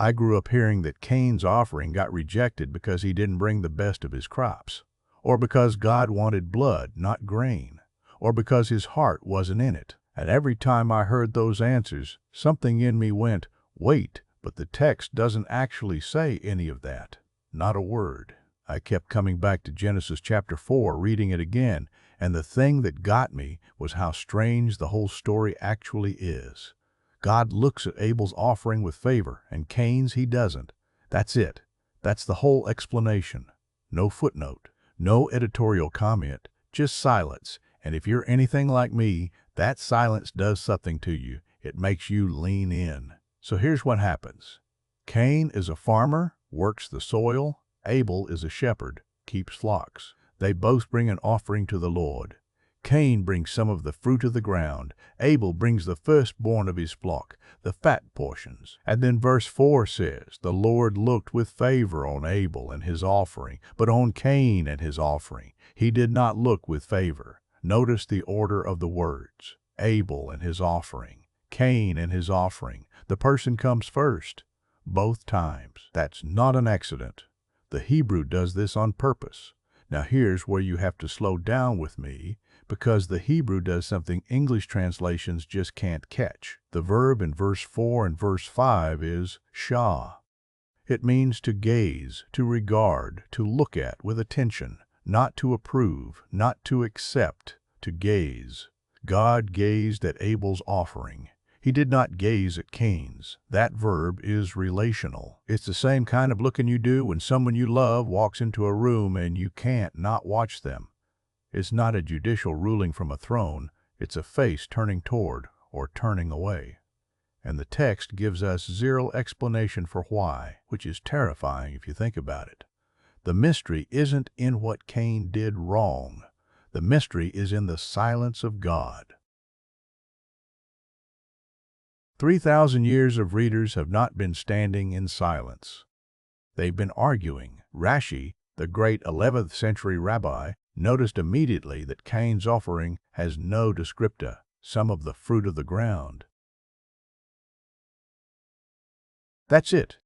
I grew up hearing that Cain's offering got rejected because he didn't bring the best of his crops, or because God wanted blood, not grain, or because his heart wasn't in it. And every time I heard those answers, something in me went, wait, but the text doesn't actually say any of that. Not a word. I kept coming back to Genesis chapter 4, reading it again, and the thing that got me was how strange the whole story actually is. God looks at Abel's offering with favor, and Cain's he doesn't. That's it. That's the whole explanation. No footnote, no editorial comment, just silence. And if you're anything like me, that silence does something to you. It makes you lean in. So here's what happens. Cain is a farmer, works the soil. Abel is a shepherd, keeps flocks. They both bring an offering to the Lord. Cain brings some of the fruit of the ground. Abel brings the firstborn of his flock, the fat portions. And then verse 4 says, the Lord looked with favor on Abel and his offering, but on Cain and his offering he did not look with favor. Notice the order of the words. Abel and his offering, Cain and his offering. The person comes first, both times. That's not an accident. The Hebrew does this on purpose. Now here's where you have to slow down with me, because the Hebrew does something English translations just can't catch. The verb in verse 4 and verse 5 is sha'ah. It means to gaze, to regard, to look at with attention, not to approve, not to accept, to gaze. God gazed at Abel's offering. He did not gaze at Cain's. That verb is relational. It's the same kind of looking you do when someone you love walks into a room and you can't not watch them. It's not a judicial ruling from a throne. It's a face turning toward or turning away. And the text gives us zero explanation for why, which is terrifying if you think about it. The mystery isn't in what Cain did wrong. The mystery is in the silence of God. 3,000 years of readers have not been standing in silence. They've been arguing. Rashi, the great 11th century rabbi, noticed immediately that Cain's offering has no descriptor, some of the fruit of the ground. That's it.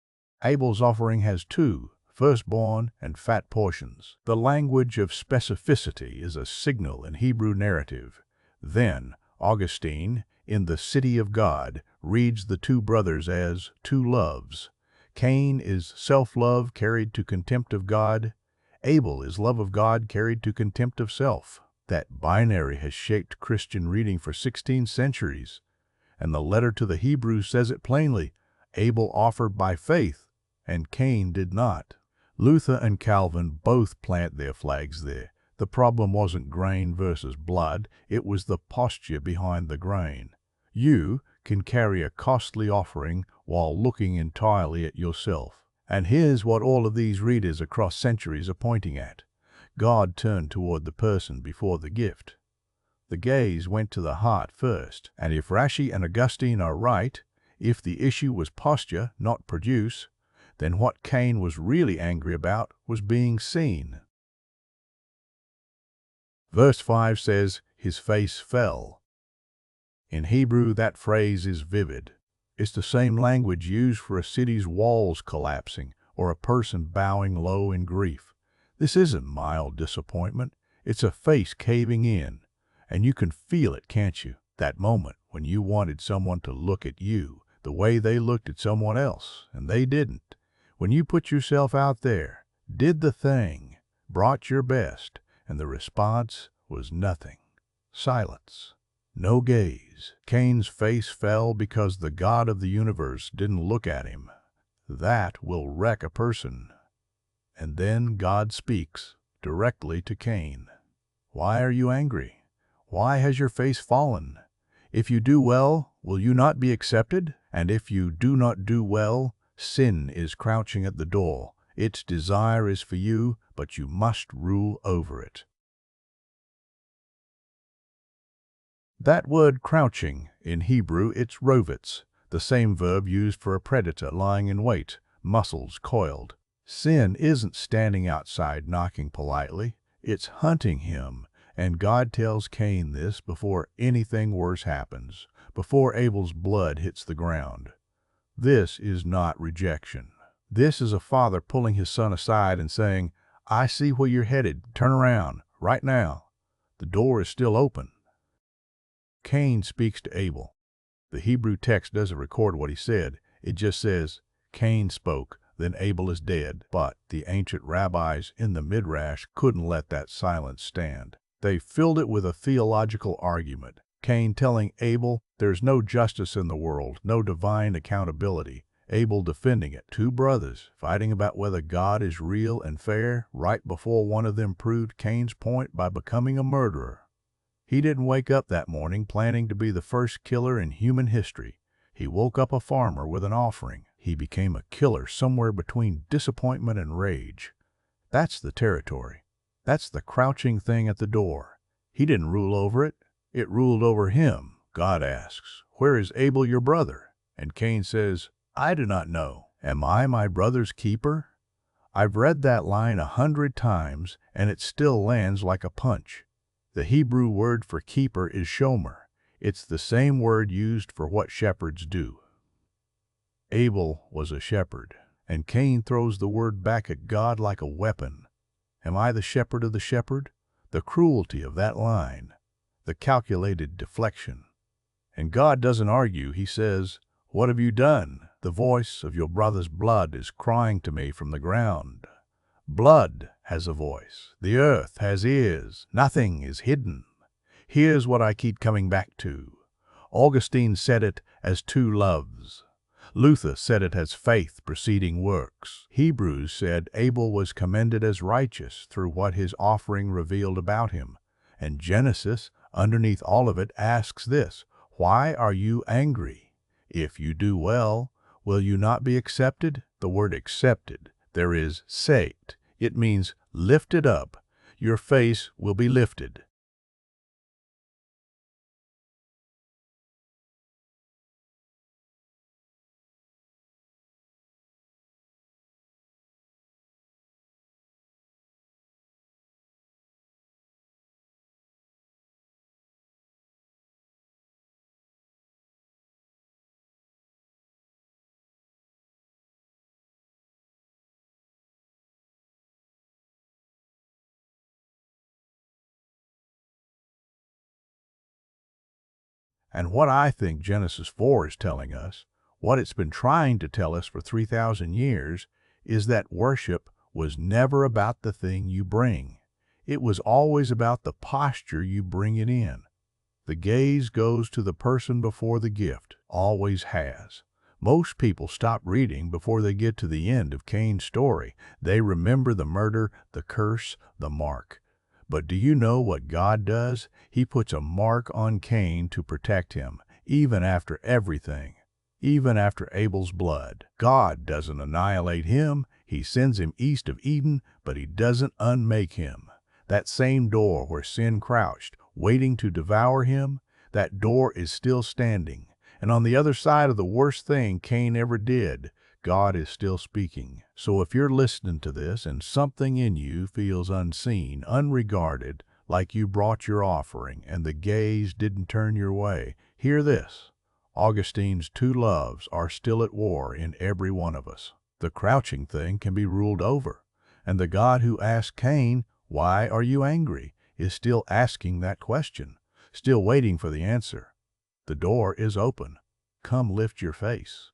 Abel's offering has two, firstborn and fat portions. The language of specificity is a signal in Hebrew narrative. Then, Augustine, in The City of God, reads the two brothers as two loves. Cain is self-love carried to contempt of God. Abel is love of God carried to contempt of self. That binary has shaped Christian reading for 16 centuries. And the letter to the Hebrews says it plainly. Abel offered by faith, and Cain did not. Luther and Calvin both plant their flags there. The problem wasn't grain versus blood, it was the posture behind the grain. You can carry a costly offering while looking entirely at yourself. And here's what all of these readers across centuries are pointing at. God turned toward the person before the gift. The gaze went to the heart first, and if Rashi and Augustine are right, if the issue was posture, not produce, then what Cain was really angry about was being seen. Verse 5 says, his face fell. In Hebrew, that phrase is vivid. It's the same language used for a city's walls collapsing or a person bowing low in grief. This isn't mild disappointment. It's a face caving in. And you can feel it, can't you? That moment when you wanted someone to look at you the way they looked at someone else, and they didn't. When you put yourself out there, did the thing, brought your best, and the response was nothing. Silence. No gaze. Cain's face fell because the God of the universe didn't look at him. That will wreck a person. And then God speaks directly to Cain. Why are you angry? Why has your face fallen? If you do well, will you not be accepted? And if you do not do well, sin is crouching at the door. Its desire is for you, but you must rule over it. That word crouching, in Hebrew it's rovitz, the same verb used for a predator lying in wait, muscles coiled. Sin isn't standing outside knocking politely, it's hunting him, and God tells Cain this before anything worse happens, before Abel's blood hits the ground. This is not rejection. This is a father pulling his son aside and saying, I see where you're headed. Turn around, right now. The door is still open. Cain speaks to Abel. The Hebrew text doesn't record what he said. It just says, Cain spoke, then Abel is dead. But the ancient rabbis in the Midrash couldn't let that silence stand. They filled it with a theological argument. Cain telling Abel, there's no justice in the world, no divine accountability. Abel defending it. Two brothers fighting about whether God is real and fair right before one of them proved Cain's point by becoming a murderer. He didn't wake up that morning planning to be the first killer in human history. He woke up a farmer with an offering. He became a killer somewhere between disappointment and rage. That's the territory. That's the crouching thing at the door. He didn't rule over it. It ruled over him. God asks, where is Abel your brother? And Cain says, I do not know. Am I my brother's keeper? I've read that line 100 times, and it still lands like a punch. The Hebrew word for keeper is shomer. It's the same word used for what shepherds do. Abel was a shepherd, and Cain throws the word back at God like a weapon. Am I the shepherd of the shepherd? The cruelty of that line, the calculated deflection. And God doesn't argue. He says, what have you done? The voice of your brother's blood is crying to me from the ground. Blood has a voice. The earth has ears. Nothing is hidden. Here's what I keep coming back to. Augustine said it as two loves. Luther said it as faith preceding works. Hebrews said Abel was commended as righteous through what his offering revealed about him. And Genesis, underneath all of it, asks this, why are you angry? If you do well, will you not be accepted? The word accepted, there is saved. It means lifted up. Your face will be lifted. And what I think Genesis 4 is telling us, what it's been trying to tell us for 3,000 years, is that worship was never about the thing you bring. It was always about the posture you bring it in. The gaze goes to the person before the gift, always has. Most people stop reading before they get to the end of Cain's story. They remember the murder, the curse, the mark. But do you know what God does? He puts a mark on Cain to protect him, even after everything, even after Abel's blood. God doesn't annihilate him. He sends him east of Eden, but he doesn't unmake him. That same door where sin crouched, waiting to devour him, that door is still standing. And on the other side of the worst thing Cain ever did, God is still speaking. So if you're listening to this and something in you feels unseen, unregarded, like you brought your offering and the gaze didn't turn your way, hear this. Augustine's two loves are still at war in every one of us. The crouching thing can be ruled over. And the God who asked Cain, why are you angry, is still asking that question, still waiting for the answer. The door is open. Come lift your face.